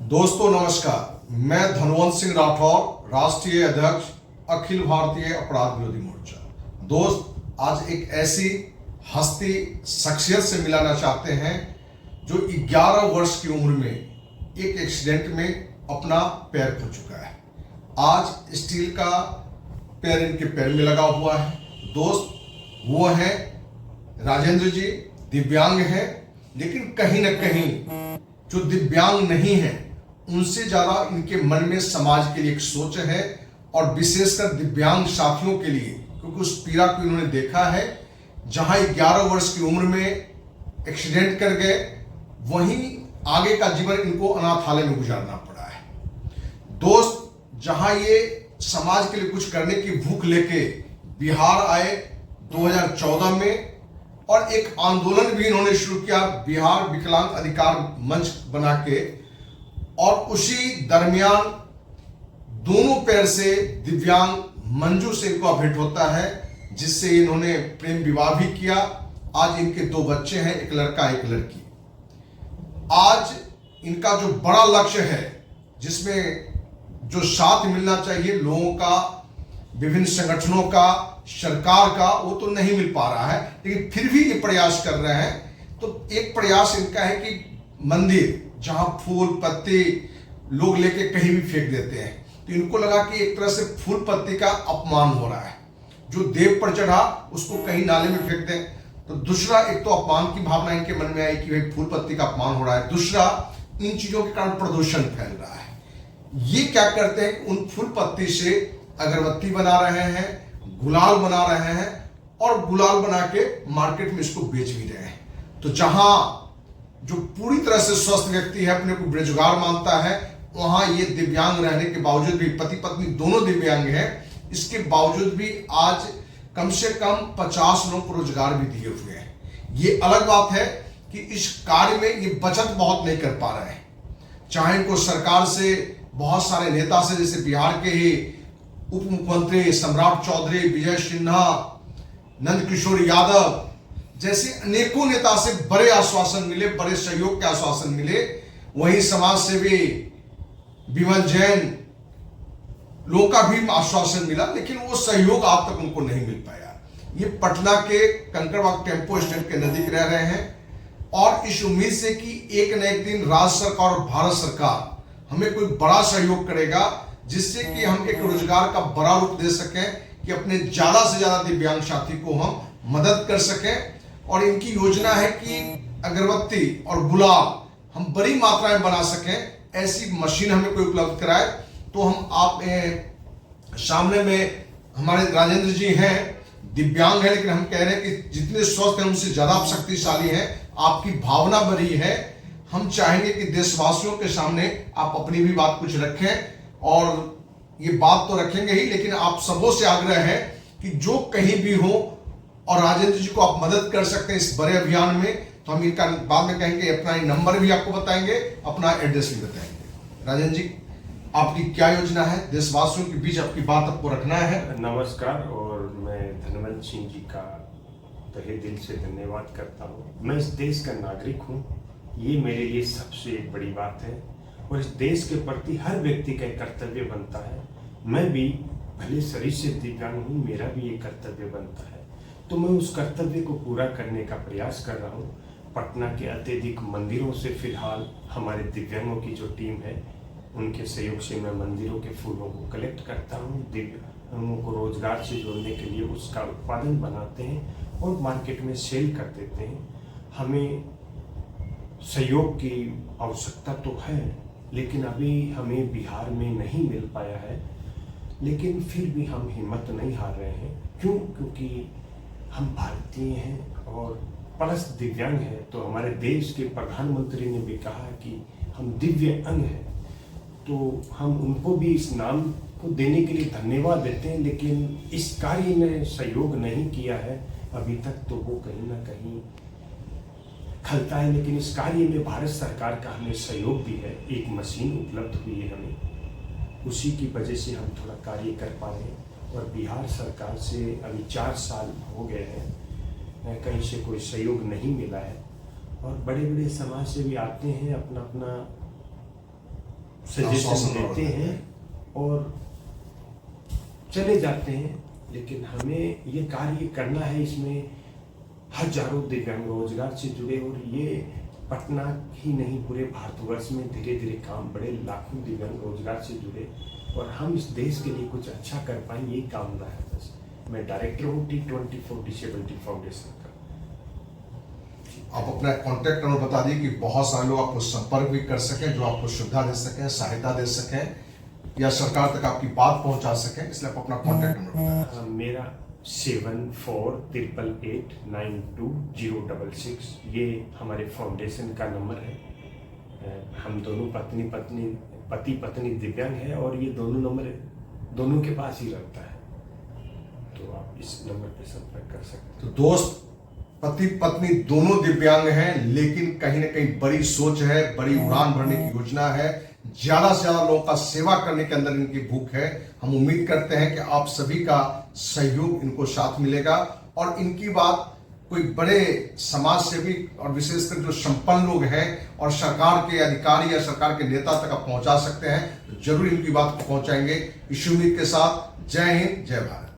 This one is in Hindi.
दोस्तों नमस्कार, मैं धनवंत सिंह राठौर, राष्ट्रीय अध्यक्ष अखिल भारतीय अपराध विरोधी मोर्चा। दोस्त, आज एक ऐसी हस्ती शख्सियत से मिलाना चाहते हैं जो 11 वर्ष की उम्र में एक एक्सीडेंट में अपना पैर खो चुका है। आज स्टील का पैर इनके पैर में लगा हुआ है। दोस्त, वो है राजेंद्र जी, दिव्यांग है, लेकिन कहीं ना कहीं जो दिव्यांग नहीं है उनसे ज्यादा इनके मन में समाज के लिए एक सोच है, और विशेषकर दिव्यांग साथियों के लिए, क्योंकि उस पीड़ा को इन्होंने देखा है। जहां 11 वर्ष की उम्र में एक्सीडेंट कर गए, वहीं आगे का जीवन इनको अनाथालय में गुजारना पड़ा है। दोस्त, जहां ये समाज के लिए कुछ करने की भूख लेके बिहार आए 2014 में, और एक आंदोलन भी इन्होंने शुरू किया, बिहार विकलांग अधिकार मंच बना के, और उसी दरमियान दोनों पैर से दिव्यांग मंजू से इनको भेंट होता है, जिससे इन्होंने प्रेम विवाह भी किया। आज इनके 2 बच्चे हैं, एक लड़का एक लड़की। आज इनका जो बड़ा लक्ष्य है, जिसमें जो साथ मिलना चाहिए लोगों का, विभिन्न संगठनों का, सरकार का, वो तो नहीं मिल पा रहा है, लेकिन फिर भी ये प्रयास कर रहे हैं। तो एक प्रयास इनका है कि मंदिर जहां फूल पत्ती लोग लेके कहीं भी फेंक देते हैं, तो इनको लगा कि एक तरह से फूल पत्ती का अपमान हो रहा है, जो देव पर चढ़ा उसको कहीं नाले में फेंक दें। तो दूसरा, एक तो अपमान की भावना इनके मन में आई कि भाई फूल पत्ती का अपमान हो रहा है। दूसरा, इन चीजों के कारण प्रदूषण फैल रहा है। ये क्या करते हैं, उन फूल पत्ती से अगरबत्ती बना रहे हैं, गुलाल बना रहे हैं, और गुलाल बना के मार्केट में इसको बेच भी रहे हैं। तो जहां जो पूरी तरह से स्वस्थ व्यक्ति है, अपने को बेरोजगार मानता है, वहां ये दिव्यांग रहने के बावजूद भी, पति पत्नी दोनों दिव्यांग हैं, इसके बावजूद भी आज कम से कम 50 लोग को रोजगार भी दिए हुए हैं। ये अलग बात है कि इस कार्य में ये बचत बहुत नहीं कर पा रहे हैं। चाहे इनको सरकार से, बहुत सारे नेता से, जैसे बिहार के ही उप मुख्यमंत्री सम्राट चौधरी, विजय सिन्हा, नंद किशोर यादव जैसे अनेकों नेता से बड़े आश्वासन मिले, बड़े सहयोग के आश्वासन मिले। वहीं समाज सेवी विमल जैन लोगों का भी आश्वासन मिला, लेकिन वो सहयोग आज तक उनको नहीं मिल पाया। ये पटना के कंकड़बाग टेम्पो स्टैंड के नजदीक रह रहे हैं, और इस उम्मीद से कि एक न एक दिन राज्य सरकार और भारत सरकार हमें कोई बड़ा सहयोग करेगा, जिससे कि हम एक रोजगार का बड़ा रूप दे सकें, कि अपने ज्यादा से ज्यादा दिव्यांग साथी को हम मदद कर सकें। और इनकी योजना है कि अगरबत्ती और गुलाल हम बड़ी मात्रा में बना सकें। ऐसी मशीन हमें कोई उपलब्ध कराए तो हम आप सामने में हमारे राजेंद्र जी हैं, दिव्यांग हैं, लेकिन हम कह रहे हैं कि जितने स्वस्थ हैं उनसे ज्यादा शक्तिशाली हैं। आपकी भावना बड़ी है। हम चाहेंगे कि देशवासियों के सामने आप अपनी भी बात कुछ रखें, और ये बात तो रखेंगे ही, लेकिन आप सबों से आग्रह है कि जो कहीं भी हो और राजेंद्र जी को आप मदद कर सकते हैं इस बड़े अभियान में, तो हम इनका बाद में कहेंगे, अपना नंबर भी आपको बताएंगे, अपना एड्रेस भी बताएंगे। राजेंद्र जी, आपकी क्या योजना है? देशवासियों के बीच आपकी बात आपको रखना है। नमस्कार, और मैं धनवंत सिंह जी का तहे दिल से धन्यवाद करता हूँ। मैं इस देश का नागरिक हूँ, ये मेरे लिए सबसे बड़ी बात है, और इस देश के प्रति हर व्यक्ति का एक कर्तव्य बनता है। मैं भी भले शरीर से दिव्यांग हूँ, मेरा भी एक कर्तव्य बनता है, तो मैं उस कर्तव्य को पूरा करने का प्रयास कर रहा हूँ। पटना के अत्यधिक मंदिरों से फिलहाल हमारे दिव्यांगों की जो टीम है, उनके सहयोग से मैं मंदिरों के फूलों को कलेक्ट करता हूँ। दिव्यांगों को रोजगार से जोड़ने के लिए उसका उत्पादन बनाते हैं और मार्केट में सेल कर देते हैं। हमें सहयोग की आवश्यकता तो है, लेकिन अभी हमें बिहार में नहीं मिल पाया है, लेकिन फिर भी हम हिम्मत नहीं हार रहे हैं। क्यों? क्योंकि हम भारतीय हैं और प्लस दिव्यांग हैं। तो हमारे देश के प्रधानमंत्री ने भी कहा कि हम दिव्य अंग हैं, तो हम उनको भी इस नाम को देने के लिए धन्यवाद देते हैं, लेकिन इस कार्य में सहयोग नहीं किया है अभी तक, तो वो कहीं ना कहीं खलता है। लेकिन इस कार्य में भारत सरकार का हमें सहयोग भी है, एक मशीन उपलब्ध हुई है हमें, उसी की वजह से हम थोड़ा कार्य कर पा रहे हैं। और बिहार सरकार से अभी 4 साल हो गए हैं, कहीं से कोई सहयोग नहीं मिला है, और बड़े बड़े समाज से भी आते हैं, अपना अपना सजेशन आश्वासन देते हैं और चले जाते हैं, लेकिन हमें ये कार्य करना है। इसमें हजारों दिव्यांग रोजगार से जुड़े, और ये पटना ही नहीं पूरे भारतवर्ष में धीरे धीरे काम बढ़े, लाखों दिव्यांग रोजगार से जुड़े और हम इस देश के लिए कुछ अच्छा कर पाएं, यही कामना है बस। मैं डायरेक्टर हूँ T24 डिसेबिलिटी फाउंडेशन का। आप अपना कॉन्टैक्ट नंबर बता दिए कि बहुत सारे लोग आपको संपर्क भी कर सकें, जो आपको सुविधा दे सकें, सहायता दे सकें या सरकार तक आपकी बात पहुंचा सकें, इसलिए आप अपना कॉन्टैक्ट नंबर बताएं। मेरा 7488920066 ये हमारे फाउंडेशन का नंबर है। हम दोनों पति पत्नी दिव्यांग है और ये दोनों नंबर दोनों के पास ही रहता है, तो आप इस नंबर पे संपर्क कर सकते हैं। तो दोस्त, पति पत्नी दोनों दिव्यांग हैं, लेकिन कहीं ना कहीं बड़ी सोच है, बड़ी उड़ान भरने की योजना है, ज्यादा से ज्यादा लोगों का सेवा करने के अंदर इनकी भूख है। हम उम्मीद करते हैं कि आप सभी का सहयोग इनको साथ मिलेगा और इनकी बात कोई बड़े समाज सेवी और विशेषकर जो संपन्न लोग हैं और सरकार के अधिकारी या सरकार के नेता तक आप पहुंचा सकते हैं, तो जरूर इनकी बात को पहुंचाएंगे। इस उम्मीद के साथ जय हिंद, जय भारत।